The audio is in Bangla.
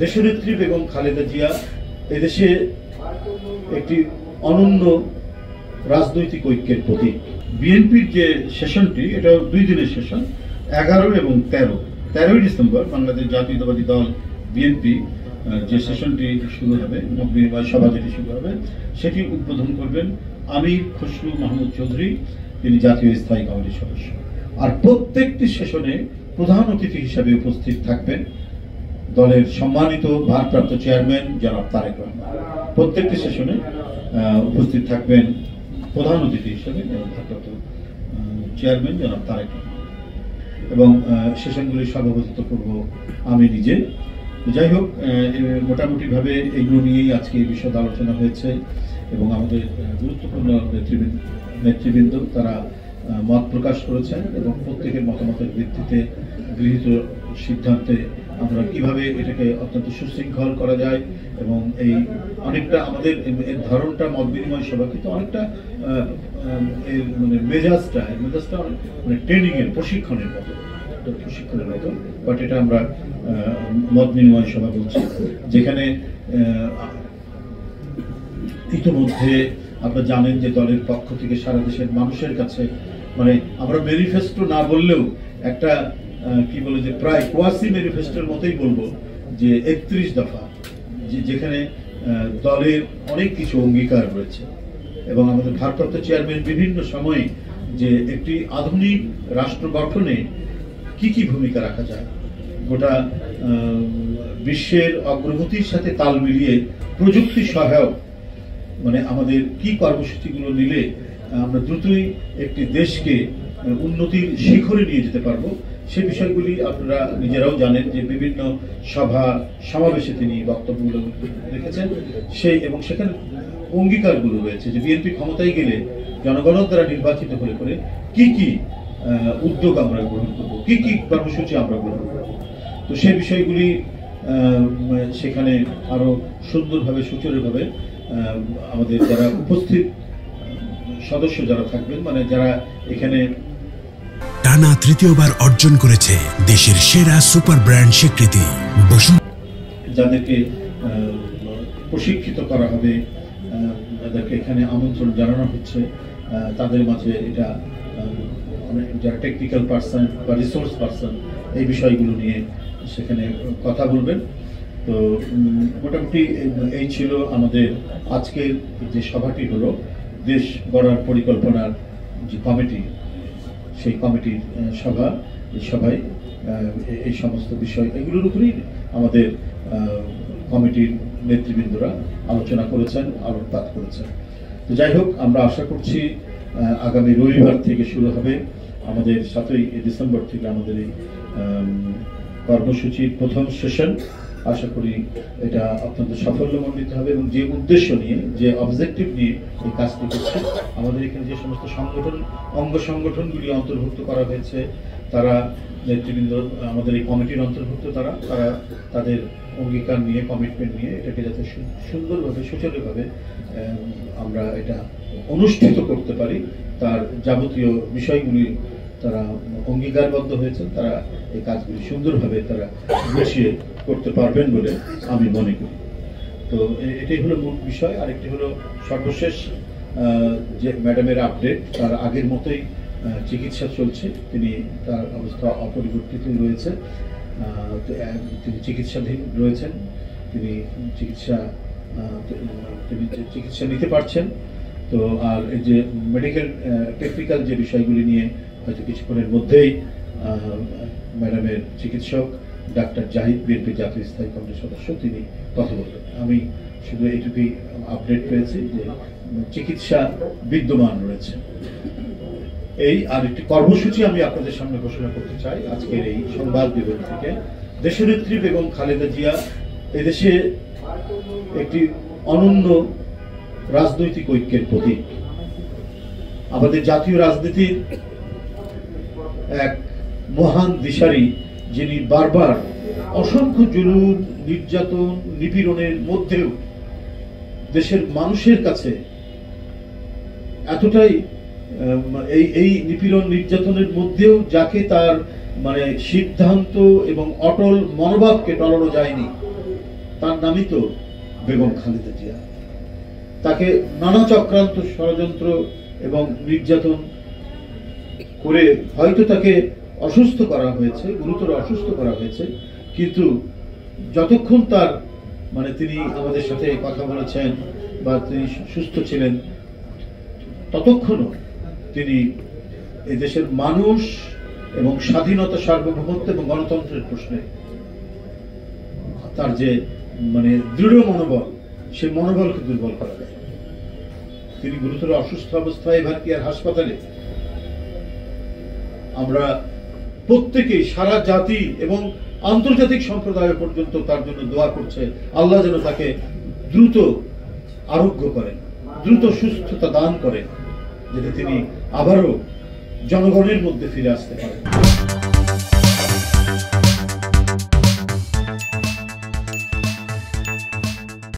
দেশনেত্রী বেগম খালেদা জিয়া এদেশে একটি অনন্য রাজনৈতিক ঐক্যের প্রতীক। বিএনপির যে সেশনটি, এটা 2 দিনের সেশন, 11 এবং 13 ডিসেম্বর বাংলাদেশ জাতীয়তাবাদী দল বিএনপি যে সেশনটি শুরু হবে, মত বিনিময় সভা যেটি শুরু হবে, সেটি উদ্বোধন করবেন আমির খসরু মাহমুদ চৌধুরী, তিনি জাতীয় স্থায়ী কমিটির সদস্য। আর প্রত্যেকটি সেশনে প্রধান অতিথি হিসাবে উপস্থিত থাকবেন দলের সম্মানিত ভারপ্রাপ্ত চেয়ারম্যান জনাব তারেক রহমান। প্রত্যেকটি সেশনে উপস্থিত থাকবেন প্রধান অতিথি হিসেবে ভারপ্রাপ্ত চেয়ারম্যান জনাব তারেক রহমান, এবং সেশনগুলির সভাপতিত্ব করব আমি নিজে। যাই হোক, মোটামুটিভাবে এগুলো নিয়েই আজকে বিশদ আলোচনা হয়েছে, এবং আমাদের গুরুত্বপূর্ণ নেতৃবৃন্দ তারা মত প্রকাশ করেছেন, এবং প্রত্যেকের মতামতের ভিত্তিতে গৃহীত সিদ্ধান্তে আমরা কিভাবে এটাকে অত্যন্ত সুশৃঙ্খল করা যায়, এবং এই অনেকটা আমাদের ধরনটা মত বিনিময় সভা কিন্তু অনেকটা মানে মেজাজটা মানে ট্রেনিং এর প্রশিক্ষণের মতো, বাট এটা আমরা মত বিনিময় সভা বলছি, যেখানে ইতিমধ্যে আপনারা জানেন যে দলের পক্ষ থেকে সারা দেশের মানুষের কাছে, মানে আমরা ম্যানিফেস্টো না বললেও একটা কি বলে যে প্রায় কোয়াসি ম্যানিফেস্টোর মতোই বলবো, যে 31 দফা, যেখানে দলের অনেক কিছু অঙ্গীকার রয়েছে, এবং আমাদের ভারপ্রাপ্ত চেয়ারম্যান বিভিন্ন সময়ে যে একটি আধুনিক রাষ্ট্র গঠনে কি কি ভূমিকা রাখা যায়, গোটা বিশ্বের অগ্রগতির সাথে তাল মিলিয়ে প্রযুক্তি সহায়ক, মানে আমাদের কি কর্মসূচিগুলো নিলে আমরা দ্রুতই একটি দেশকে উন্নতির শিখরে নিয়ে যেতে পারবো, সে বিষয়গুলি আপনারা নিজেরাও জানেন যে বিভিন্ন সভা সমাবেশে তিনি বক্তব্যগুলো রেখেছেন, এবং সেখানে অঙ্গীকারগুলো রয়েছে যে বিএনপি ক্ষমতায় গেলে জনগণের দ্বারা নির্বাচিত হলে পরে কি কি উদ্যোগ আমরা গ্রহণ করবো, কি কি কর্মসূচি আমরা গ্রহণ করবো। তো সেই বিষয়গুলি সেখানে আরো সুন্দরভাবে সুচারুভাবে আমাদের যারা উপস্থিত সদস্য যারা থাকবেন, মানে যারা এখানে টানা তৃতীয়বার অর্জন করেছে দেশের সেরা সুপার ব্র্যান্ড স্বীকৃতি, যাদেরকে প্রশিক্ষিত করা হবে, যাদেরকে এখানে আমন্ত্রণ জানানো হচ্ছে, তাদের মাঝে এটা যারা টেকনিক্যাল পার্সন বা রিসোর্স পার্সন এই বিষয়গুলো নিয়ে সেখানে কথা বলবেন। তো মোটামুটি এই ছিল আমাদের আজকের যে সভাটি হলো দেশ গড়ার পরিকল্পনার যে কমিটি, সেই কমিটির সভা। এই সভায় এই সমস্ত বিষয় এগুলোর উপরেই আমাদের কমিটির নেতৃবৃন্দরা আলোচনা করেছেন, আলোকপাত করেছেন। তো যাই হোক, আমরা আশা করছি আগামী রবিবার থেকে শুরু হবে আমাদের 7ই ডিসেম্বর থেকে আমাদের এই কর্মসূচির প্রথম সেশন। আশা করি এটা অত্যন্ত সাফল্যমণ্ডিত হবে, এবং যে উদ্দেশ্য নিয়ে, যে অবজেক্টিভ নিয়ে এই কাজটি করছে, আমাদের এখানে যে সমস্ত অঙ্গ সংগঠনগুলি অন্তর্ভুক্ত করা হয়েছে, তারা নেতৃবৃন্দ আমাদের এই কমিটির অন্তর্ভুক্ত, তারা তাদের অঙ্গীকার নিয়ে, কমিটমেন্ট নিয়ে এটাকে যাতে সুন্দরভাবে সুচারুভাবে আমরা এটা অনুষ্ঠিত করতে পারি, তার যাবতীয় বিষয়গুলি তারা অঙ্গীকারবদ্ধ হয়েছেন, তারা এই কাজগুলি সুন্দরভাবে তারা গুছিয়ে করতে পারবেন বলে আমি মনে করি। তো এটাই হলো মূল বিষয়। আরেকটি হলো সর্বশেষ যে ম্যাডামের আপডেট, তার আগের মতোই চিকিৎসা চলছে, তার অবস্থা অপরিবর্তিত রয়েছে, তিনি চিকিৎসাধীন রয়েছেন, তিনি চিকিৎসা নিতে পারছেন। তো আর এই যে মেডিকেল টেকনিক্যাল যে বিষয়গুলি নিয়ে হয়তো কিছুক্ষণের মধ্যেই ম্যাডামের চিকিৎসক ডাক্তার জাহিদ, বিএনপি জাতীয় স্থায়ী কমিটির সদস্য, তিনি কথা বলবেন। আমি শুধু এইটুকুই আপডেট পেয়েছি যে চিকিৎসা বিদ্যমান রয়েছে। এই আর একটি কর্মসূচি আমি আপনাদের সামনে ঘোষণা করতে চাই আজকের এই সংবাদ বিবরণ থেকে। দেশনেত্রী বেগম খালেদা জিয়া এদেশে একটি অনন্য রাজনৈতিক ঐক্যের প্রতীক। আমাদের জাতীয় রাজনীতির এক মহান দিশারি, যিনি বারবার অসংখ্য জুলুম, নির্যাতন, নিপীড়নের মধ্যেও দেশের মানুষের কাছে এতটাই এই নিপীড়ন নির্যাতনের মধ্যেও যাকে তার মানে সিদ্ধান্ত এবং অটল মনোভাবকে টলানো যায়নি, তার নামই তো বেগম খালেদা জিয়া। তাকে নানা চক্রান্ত, ষড়যন্ত্র এবং নির্যাতন করে হয়তো তাকে অসুস্থ করা হয়েছে, গুরুতর অসুস্থ করা হয়েছে, কিন্তু যতক্ষণ তার তিনি আমাদের সাথে কথা বলেছেন বা তিনি সুস্থ ছিলেন, ততক্ষণও তিনি এই দেশের মানুষ এবং স্বাধীনতা, সার্বভৌমত্ব এবং গণতন্ত্রের প্রশ্নে তার যে দৃঢ় মনোবল, সেই মনোবলকে দুর্বল করা যায়। তিনি গুরুতর অসুস্থ অবস্থায় ভারতীয় হাসপাতালে। আমরা প্রত্যেকেই, সারা জাতি এবং আন্তর্জাতিক সম্প্রদায় পর্যন্ত তার জন্য দোয়া করছে, আল্লাহ যেন তাকে দ্রুত আরোগ্য করেন, দ্রুত সুস্থতা দান করেন, যাতে তিনি আবারও জনগণের মধ্যে ফিরে আসতে পারেন।